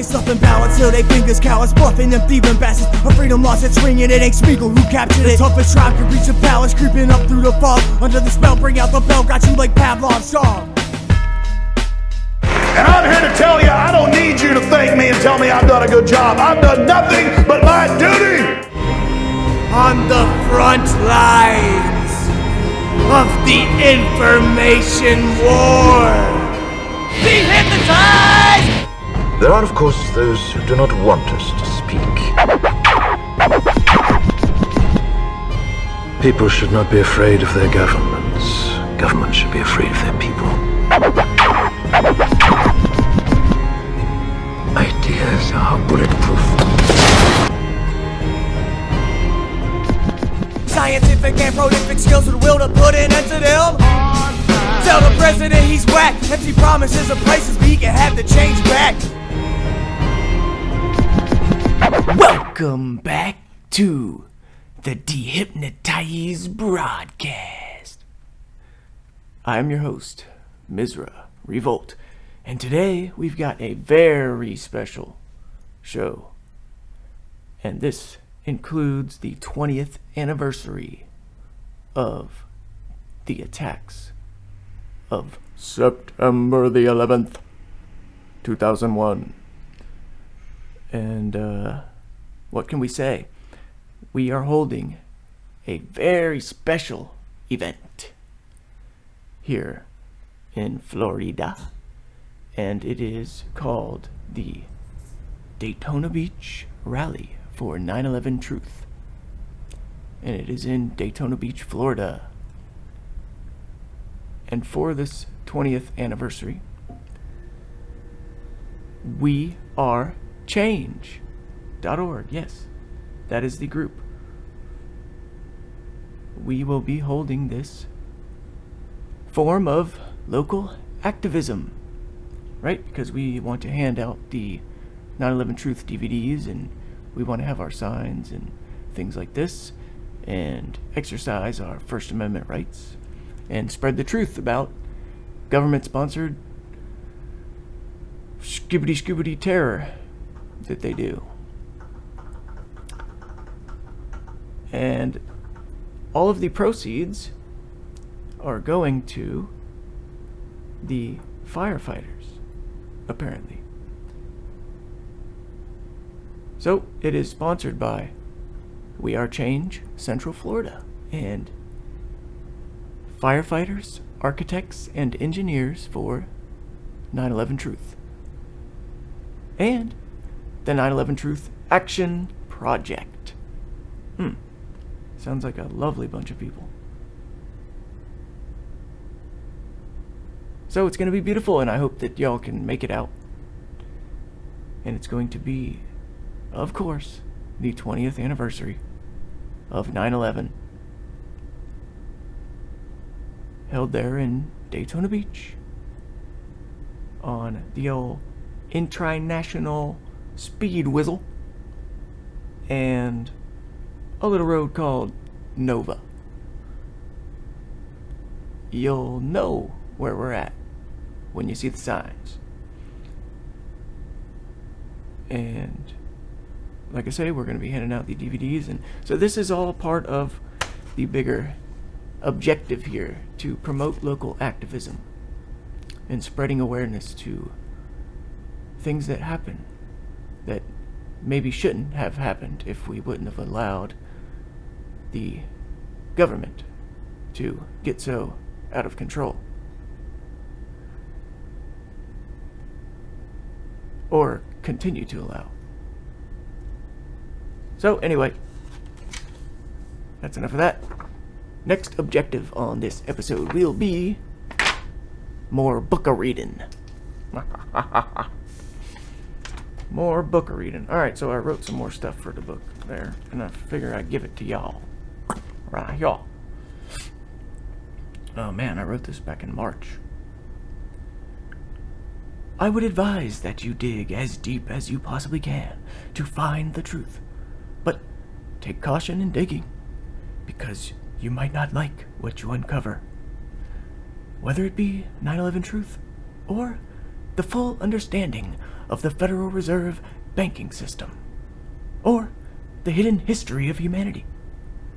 It's nothing balanced till they fingers callous, bluffing them thieving bastards. A freedom lost that's ringing, it ain't Spiegel who captured it. The toughest tribe can reach the palace, creeping up through the fog. Under the spell, bring out the bell, got you like Pavlov's dog. And I'm here to tell you, I don't need you to thank me and tell me I've done a good job. I've done nothing but my duty. On the front lines of the information war. De-Hypnotize! There are, of course, those who do not want us to speak. People should not be afraid of their governments. Governments should be afraid of their people. Ideas are bulletproof. Scientific and prolific skills with will to put an end to them. Tell the president he's whack. Empty promises of places we can have the change back. Welcome back to the De-Hypnotize broadcast. I'm your host, Mizzra, Revolt, and today we've got a very special show. And this includes the 20th anniversary of the attacks of September the 11th, 2001. And what can we say? We are holding a very special event here in Florida, and it is called the Daytona Beach Rally for 9/11 Truth, and it is in Daytona Beach, Florida. And for this 20th anniversary, we are change.org. Yes, that is the group. We will be holding this form of local activism, right? Because we want to hand out the 9/11 Truth DVDs, and we want to have our signs and things like this, and exercise our First Amendment rights, and spread the truth about government-sponsored skibbity-scoobity terror that they do. And all of the proceeds are going to the firefighters, apparently. So it is sponsored by We Are Change Central Florida and firefighters, architects, and engineers for 9/11 Truth, and the 9/11 Truth Action Project. Sounds like a lovely bunch of people. So it's going to be beautiful, and I hope that y'all can make it out. And it's going to be, of course, the 20th anniversary of 9/11. Held there in Daytona Beach on the old International Speed Whistle and a little road called Nova. You'll know where we're at when you see the signs. And like I say, we're going to be handing out the DVDs, and so this is all part of the bigger objective here to promote local activism and spreading awareness to things that happen that maybe shouldn't have happened if we wouldn't have allowed the government to get so out of control. Or continue to allow. So anyway, that's enough of that. Next objective on this episode will be more book reading. More book reading. Alright, so I wrote some more stuff for the book there, and I figure I'd give it to y'all. Right, y'all. Oh man, I wrote this back in March. I would advise that you dig as deep as you possibly can to find the truth. But take caution in digging, because you might not like what you uncover. Whether it be 9/11 truth or the full understanding of the Federal Reserve banking system, or the hidden history of humanity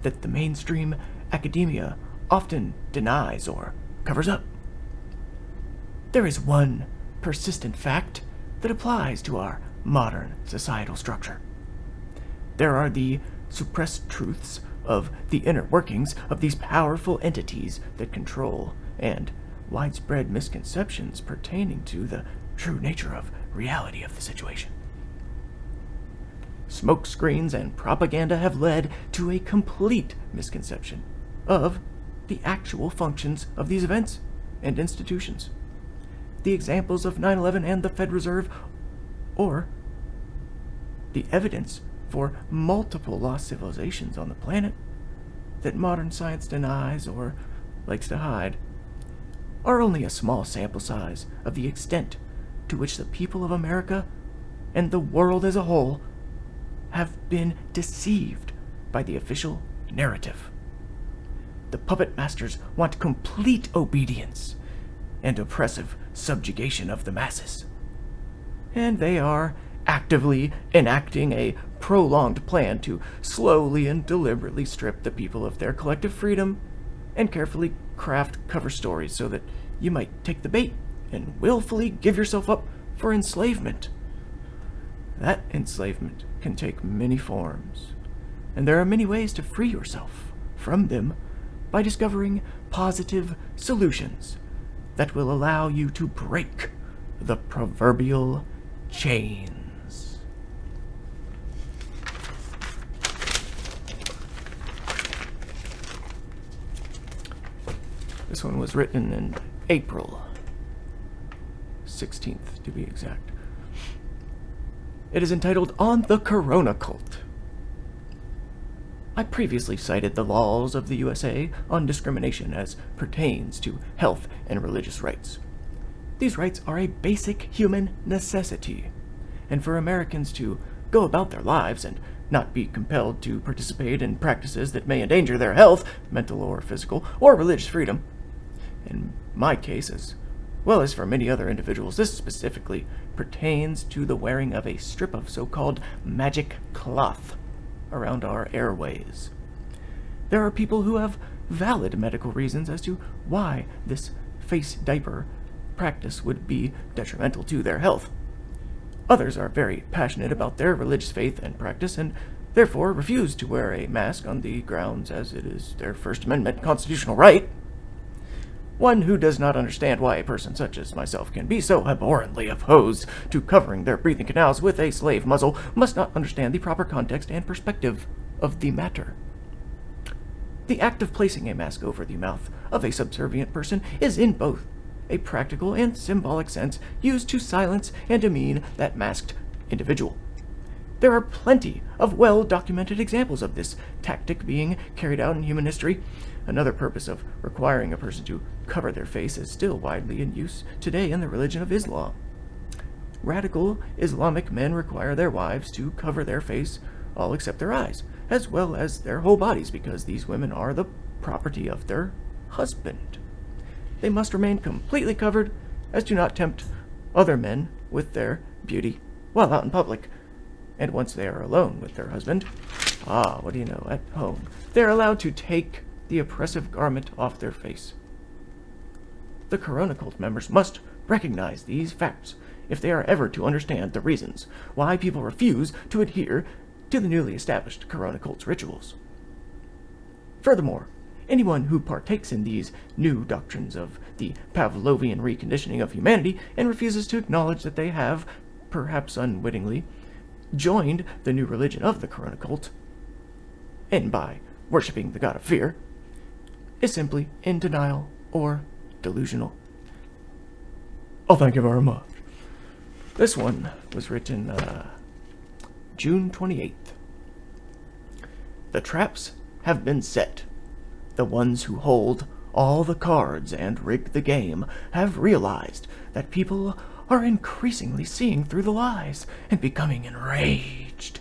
that the mainstream academia often denies or covers up. There is one persistent fact that applies to our modern societal structure. There are the suppressed truths of the inner workings of these powerful entities that control, and widespread misconceptions pertaining to the true nature of reality of the situation. Smoke screens and propaganda have led to a complete misconception of the actual functions of these events and institutions. The examples of 9/11 and the Fed Reserve, or the evidence for multiple lost civilizations on the planet that modern science denies or likes to hide, are only a small sample size of the extent to which the people of America and the world as a whole have been deceived by the official narrative. The puppet masters want complete obedience and oppressive subjugation of the masses, and they are actively enacting a prolonged plan to slowly and deliberately strip the people of their collective freedom and carefully craft cover stories so that you might take the bait and willfully give yourself up for enslavement. That enslavement can take many forms, and there are many ways to free yourself from them by discovering positive solutions that will allow you to break the proverbial chains. This one was written in April 16th, to be exact. It is entitled On the Corona Cult. I previously cited the laws of the USA on discrimination as pertains to health and religious rights. These rights are a basic human necessity, and for Americans to go about their lives and not be compelled to participate in practices that may endanger their health, mental or physical, or religious freedom. In my case, as well as for many other individuals, this specifically pertains to the wearing of a strip of so-called magic cloth around our airways. There are people who have valid medical reasons as to why this face diaper practice would be detrimental to their health. Others are very passionate about their religious faith and practice and therefore refuse to wear a mask on the grounds as it is their First Amendment constitutional right. One who does not understand why a person such as myself can be so abhorrently opposed to covering their breathing canals with a slave muzzle must not understand the proper context and perspective of the matter. The act of placing a mask over the mouth of a subservient person is in both a practical and symbolic sense used to silence and demean that masked individual. There are plenty of well-documented examples of this tactic being carried out in human history. Another purpose of requiring a person to cover their face is still widely in use today in the religion of Islam. Radical Islamic men require their wives to cover their face, all except their eyes, as well as their whole bodies, because these women are the property of their husband. They must remain completely covered as to not tempt other men with their beauty while out in public. And once they are alone with their husband, what do you know, at home, they are allowed to take the oppressive garment off their face. The Corona Cult members must recognize these facts if they are ever to understand the reasons why people refuse to adhere to the newly established Corona Cult's rituals. Furthermore, anyone who partakes in these new doctrines of the Pavlovian reconditioning of humanity and refuses to acknowledge that they have, perhaps unwittingly, joined the new religion of the Corona Cult, and by worshipping the god of fear, is simply in denial or delusional. Oh, thank you very much. This one was written June 28th. The traps have been set. The ones who hold all the cards and rig the game have realized that people are increasingly seeing through the lies and becoming enraged.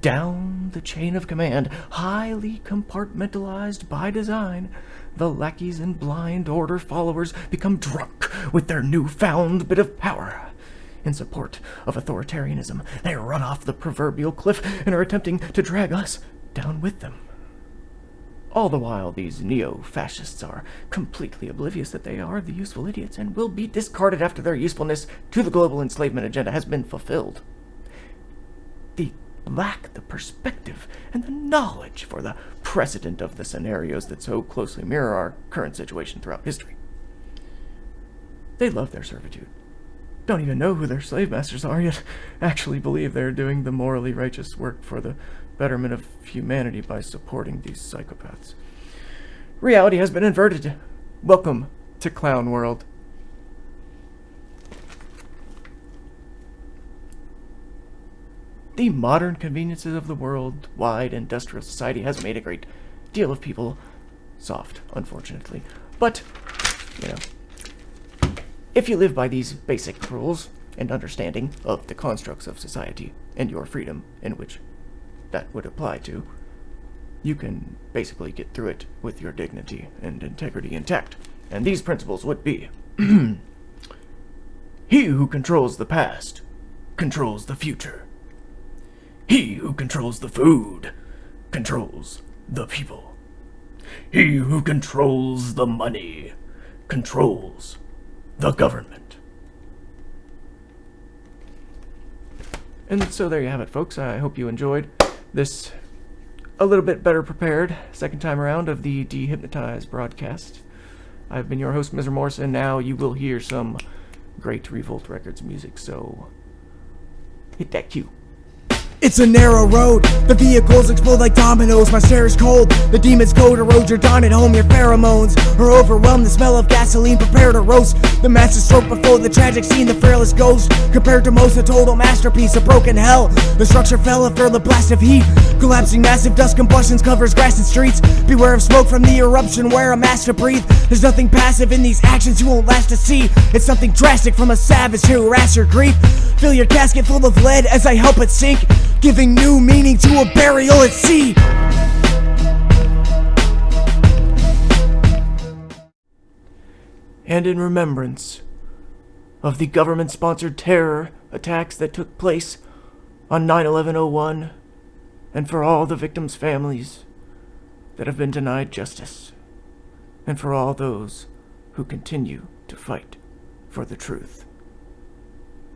Down the chain of command, highly compartmentalized by design, the lackeys and blind order followers become drunk with their newfound bit of power. In support of authoritarianism, they run off the proverbial cliff and are attempting to drag us down with them. All the while, these neo-fascists are completely oblivious that they are the useful idiots and will be discarded after their usefulness to the global enslavement agenda has been fulfilled. They lack the perspective and the knowledge for the precedent of the scenarios that so closely mirror our current situation throughout history. They love their servitude, don't even know who their slave masters are, yet actually believe they're doing the morally righteous work for the betterment of humanity by supporting these psychopaths. Reality has been inverted. Welcome to Clown World. The modern conveniences of the worldwide industrial society has made a great deal of people soft, unfortunately. But, if you live by these basic rules and understanding of the constructs of society and your freedom in which that would apply to, you can basically get through it with your dignity and integrity intact. And these principles would be, he who controls the past controls the future. He who controls the food controls the people. He who controls the money controls the government. And so there you have it, folks. I hope you enjoyed this a little bit better prepared second time around of the De-Hypnotize broadcast. I've been your host, Mizzra Morse, and now you will hear some great Revolt Records music, so hit that cue. It's a narrow road, the vehicles explode like dominoes. My stare is cold, the demons go to erode your dawn at home. Your pheromones are overwhelmed, the smell of gasoline prepare to roast. The massive stroke before the tragic scene, the fearless ghost. Compared to most, a total masterpiece, a broken hell. The structure fell after the blast of heat. Collapsing massive dust combustions covers grass and streets. Beware of smoke from the eruption, wear a mask to breathe. There's nothing passive in these actions you won't last to see. It's something drastic from a savage to harass your grief. Fill your casket full of lead as I help it sink, giving new meaning to a burial at sea. And in remembrance of the government-sponsored terror attacks that took place on 9/11/01, and for all the victims' families that have been denied justice, and for all those who continue to fight for the truth,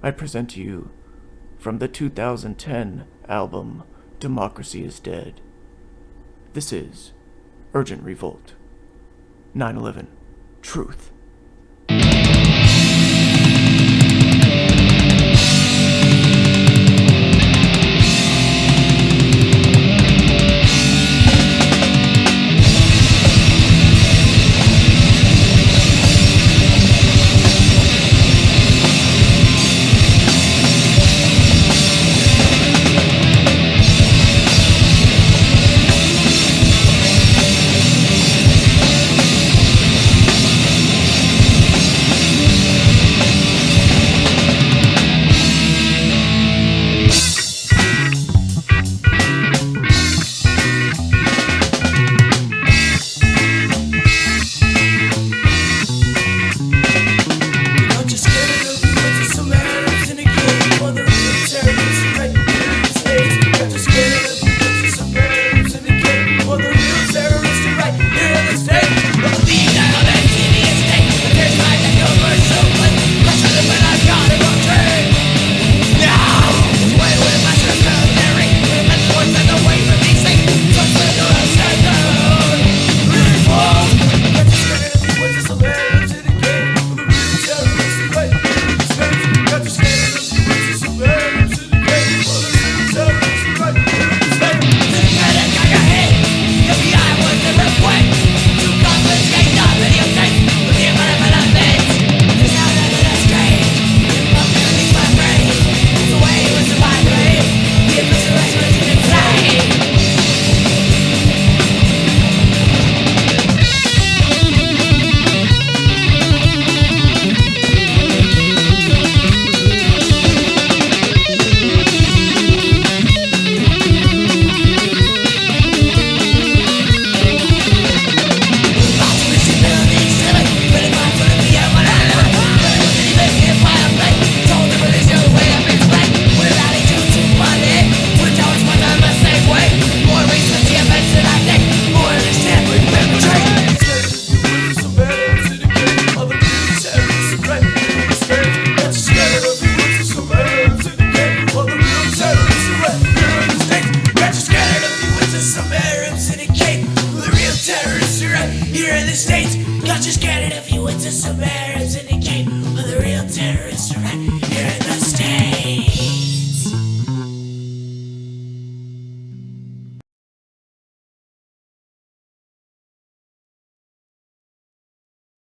I present to you from the 2010 album Democracy is Dead. This is Urgent Revolt, 9/11 Truth.